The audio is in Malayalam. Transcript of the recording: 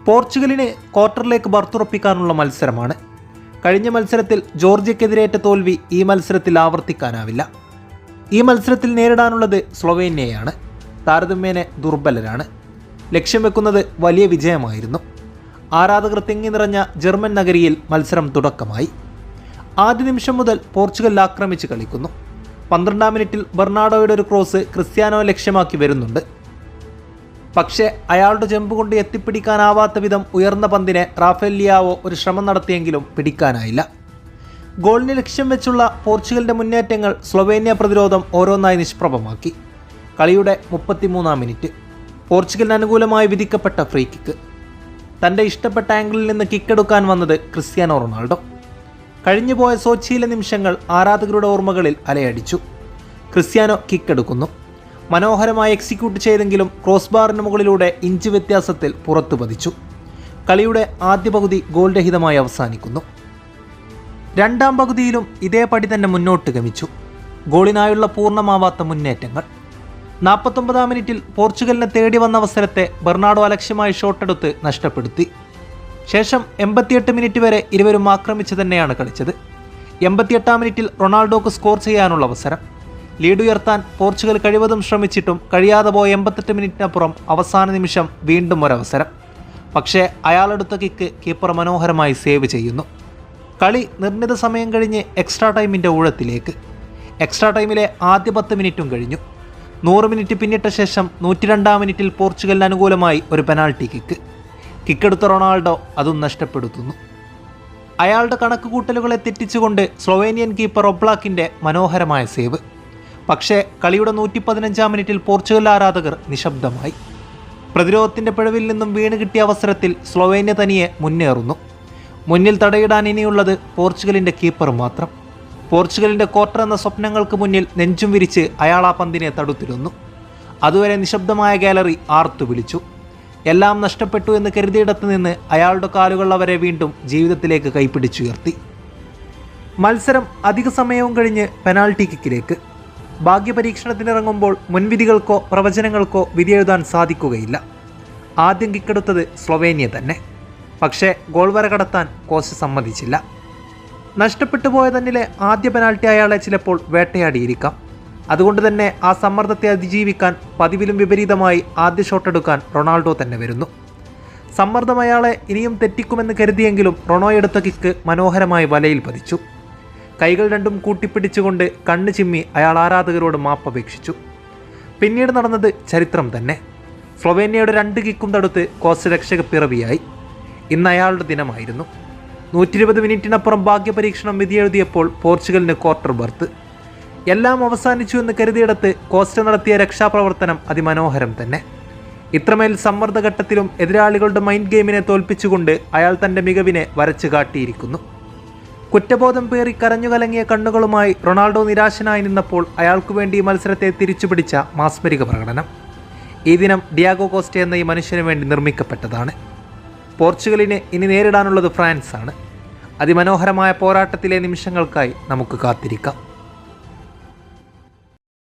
പോർച്ചുഗലിന് ക്വാർട്ടറിലേക്ക് ബർത്തുറപ്പിക്കാനുള്ള മത്സരമാണ്. കഴിഞ്ഞ മത്സരത്തിൽ ജോർജിയക്കെതിരേറ്റ തോൽവി ഈ മത്സരത്തിൽ ആവർത്തിക്കാനാവില്ല. ഈ മത്സരത്തിൽ നേരിടാനുള്ളത് സ്ലൊവേനിയയാണ്. താരതമ്യേന ദുർബലരാണ്. ലക്ഷ്യം വെക്കുന്നത് വലിയ വിജയമായിരുന്നു. ആരാധകർ തിങ്ങി നിറഞ്ഞ ജർമ്മൻ നഗരിയിൽ മത്സരം തുടക്കമായി. ആദ്യ നിമിഷം മുതൽ പോർച്ചുഗൽ ആക്രമിച്ച് കളിക്കുന്നു. 12-ാം മിനിറ്റിൽ ബെർണാഡോയുടെ ഒരു ക്രോസ് ക്രിസ്ത്യാനോ ലക്ഷ്യമാക്കി വരുന്നുണ്ട്. പക്ഷേ അയാളുടെ ജമ്പ് കൊണ്ട് എത്തിപ്പിടിക്കാനാവാത്ത വിധം ഉയർന്ന പന്തിനെ റാഫേൽ ലിയാവോ ഒരു ശ്രമം നടത്തിയെങ്കിലും പിടിക്കാനായില്ല. ഗോളിന് ലക്ഷ്യം വെച്ചുള്ള പോർച്ചുഗലിൻ്റെ മുന്നേറ്റങ്ങൾ സ്ലൊവേനിയ പ്രതിരോധം ഓരോന്നായി നിഷ്പ്രഭമാക്കി. കളിയുടെ 33-ാം മിനിറ്റ് പോർച്ചുഗലിന് അനുകൂലമായി വിധിക്കപ്പെട്ട ഫ്രീ കിക്ക്. തൻ്റെ ഇഷ്ടപ്പെട്ട ആംഗിളിൽ നിന്ന് കിക്കെടുക്കാൻ വന്നത് ക്രിസ്ത്യാനോ റൊണാൾഡോ. കഴിഞ്ഞുപോയ സോച്ചിയിലെ നിമിഷങ്ങൾ ആരാധകരുടെ ഓർമ്മകളിൽ അലയടിച്ചു. ക്രിസ്ത്യാനോ കിക്കെടുക്കുന്നു. മനോഹരമായി എക്സിക്യൂട്ട് ചെയ്തെങ്കിലും ക്രോസ് ബാറിന് മുകളിലൂടെ ഇഞ്ച് വ്യത്യാസത്തിൽ പുറത്തു പതിച്ചു. കളിയുടെ ആദ്യ പകുതി ഗോൾ രഹിതമായി അവസാനിക്കുന്നു. രണ്ടാം പകുതിയിലും ഇതേ പടി തന്നെ മുന്നോട്ട് ഗമിച്ചു. ഗോളിനായുള്ള പൂർണ്ണമാവാത്ത മുന്നേറ്റങ്ങൾ. 49-ാം മിനിറ്റിൽ പോർച്ചുഗലിനെ തേടി വന്ന അവസരത്തെ ബെർണാഡോ അലക്ഷ്യമായി ഷോട്ടെടുത്ത് നഷ്ടപ്പെടുത്തി. ശേഷം 88 മിനിറ്റ് വരെ ഇരുവരും ആക്രമിച്ച് തന്നെയാണ് കളിച്ചത്. 88-ാം മിനിറ്റിൽ റൊണാൾഡോക്ക് സ്കോർ ചെയ്യാനുള്ള അവസരം. ലീഡ് ഉയർത്താൻ പോർച്ചുഗൽ കഴിവതും ശ്രമിച്ചിട്ടും കഴിയാതെ പോയ 88 മിനിറ്റിനപ്പുറം അവസാന നിമിഷം വീണ്ടും ഒരവസരം. പക്ഷേ അയാളെടുത്ത കിക്ക് കീപ്പർ മനോഹരമായി സേവ് ചെയ്യുന്നു. കളി നിർണിത സമയം കഴിഞ്ഞ് എക്സ്ട്രാ ടൈമിൻ്റെ ഊഴത്തിലേക്ക്. എക്സ്ട്രാ ടൈമിലെ ആദ്യ 10 മിനിറ്റും കഴിഞ്ഞു. 100 മിനിറ്റ് പിന്നിട്ട ശേഷം 102-ാം മിനിറ്റിൽ പോർച്ചുഗലിന് അനുകൂലമായി ഒരു പെനാൽറ്റി കിക്ക്. കിക്കെടുത്ത റൊണാൾഡോ അതും നഷ്ടപ്പെടുത്തുന്നു. അയാളുടെ കണക്കുകൂട്ടലുകളെ തെറ്റിച്ചുകൊണ്ട് സ്ലൊവേനിയൻ കീപ്പർ ഒബ്ലാക്കിൻ്റെ മനോഹരമായ സേവ്. പക്ഷേ കളിയുടെ 115-ാം മിനിറ്റിൽ പോർച്ചുഗൽ ആരാധകർ നിശബ്ദമായി. പ്രതിരോധത്തിൻ്റെ പിഴവിൽ നിന്നും വീണ് കിട്ടിയ അവസരത്തിൽ സ്ലൊവേനിയ തനിയെ മുന്നേറുന്നു. മുന്നിൽ തടയിടാൻ ഇനിയുള്ളത് പോർച്ചുഗലിൻ്റെ കീപ്പർ മാത്രം. പോർച്ചുഗലിൻ്റെ ക്വാർട്ടർ എന്ന സ്വപ്നങ്ങൾക്ക് മുന്നിൽ നെഞ്ചും വിരിച്ച് അയാൾ ആ പന്തിനെ തടുത്തിരുന്നു. അതുവരെ നിശബ്ദമായ ഗാലറി ആർത്തു വിളിച്ചു. എല്ലാം നഷ്ടപ്പെട്ടു എന്ന് കരുതിയിടത്ത് നിന്ന് അയാളുടെ കാലുകൾ അവരെ വീണ്ടും ജീവിതത്തിലേക്ക് കൈപ്പിടിച്ചുയർത്തി. മത്സരം അധിക സമയവും കഴിഞ്ഞ് പെനാൽറ്റി കിക്കിലേക്ക്. ഭാഗ്യപരീക്ഷണത്തിനിറങ്ങുമ്പോൾ മുൻവിധികൾക്കോ പ്രവചനങ്ങൾക്കോ വിധിയെഴുതാൻ സാധിക്കുകയില്ല. ആദ്യം കിക്കെടുത്തത് സ്ലൊവേനിയ തന്നെ. പക്ഷേ ഗോൾ വര കടത്താൻ കോച്ച് സമ്മതിച്ചില്ല. നഷ്ടപ്പെട്ടു പോയ തന്നിലെ ആദ്യ പെനാൽറ്റി അയാളെ ചിലപ്പോൾ വേട്ടയാടിയിരിക്കാം. അതുകൊണ്ട് തന്നെ ആ സമ്മർദ്ദത്തെ അതിജീവിക്കാൻ പതിവിലും വിപരീതമായി ആദ്യ ഷോട്ടെടുക്കാൻ റൊണാൾഡോ തന്നെ വരുന്നു. സമ്മർദ്ദം അയാളെ ഇനിയും തെറ്റിക്കുമെന്ന് കരുതിയെങ്കിലും റൊണോ എടുത്ത കിക്ക് മനോഹരമായി വലയിൽ പതിച്ചു. കൈകൾ രണ്ടും കൂട്ടിപ്പിടിച്ചുകൊണ്ട് കണ്ണ് ചിമ്മി അയാൾ ആരാധകരോട് മാപ്പപേക്ഷിച്ചു. പിന്നീട് നടന്നത് ചരിത്രം തന്നെ. സ്ലൊവേനിയയുടെ 2 കിക്കും തടുത്ത് കോച്ച് രക്ഷക പിറവിയായി. ഇന്ന് അയാളുടെ ദിനമായിരുന്നു. 120 മിനിറ്റിനപ്പുറം ഭാഗ്യപരീക്ഷണം വിധിയെഴുതിയപ്പോൾ പോർച്ചുഗലിന് ക്വാർട്ടർ ബർത്ത്. എല്ലാം അവസാനിച്ചു എന്ന് കരുതിയിടത്ത് കോസ്റ്റ നടത്തിയ രക്ഷാപ്രവർത്തനം അതിമനോഹരം തന്നെ. ഇത്രമേൽ സമ്മർദ്ദഘട്ടത്തിലും എതിരാളികളുടെ മൈൻഡ് ഗെയിമിനെ തോൽപ്പിച്ചുകൊണ്ട് അയാൾ തൻ്റെ മികവിനെ വരച്ചു കാട്ടിയിരിക്കുന്നു. കുറ്റബോധം പേറി കരഞ്ഞു കലങ്ങിയ കണ്ണുകളുമായി റൊണാൾഡോ നിരാശനായി നിന്നപ്പോൾ അയാൾക്കു വേണ്ടി മത്സരത്തെ തിരിച്ചുപിടിച്ച മാസ്മരിക പ്രകടനം. ഈ ദിനം ഡിയാഗോ കോസ്റ്റ എന്ന ഈ മനുഷ്യന് വേണ്ടി നിർമ്മിക്കപ്പെട്ടതാണ്. പോർച്ചുഗലിന് ഇനി നേരിടാനുള്ളത് ഫ്രാൻസാണ്. അതിമനോഹരമായ പോരാട്ടത്തിലെ നിമിഷങ്ങൾക്കായി നമുക്ക് കാത്തിരിക്കാം.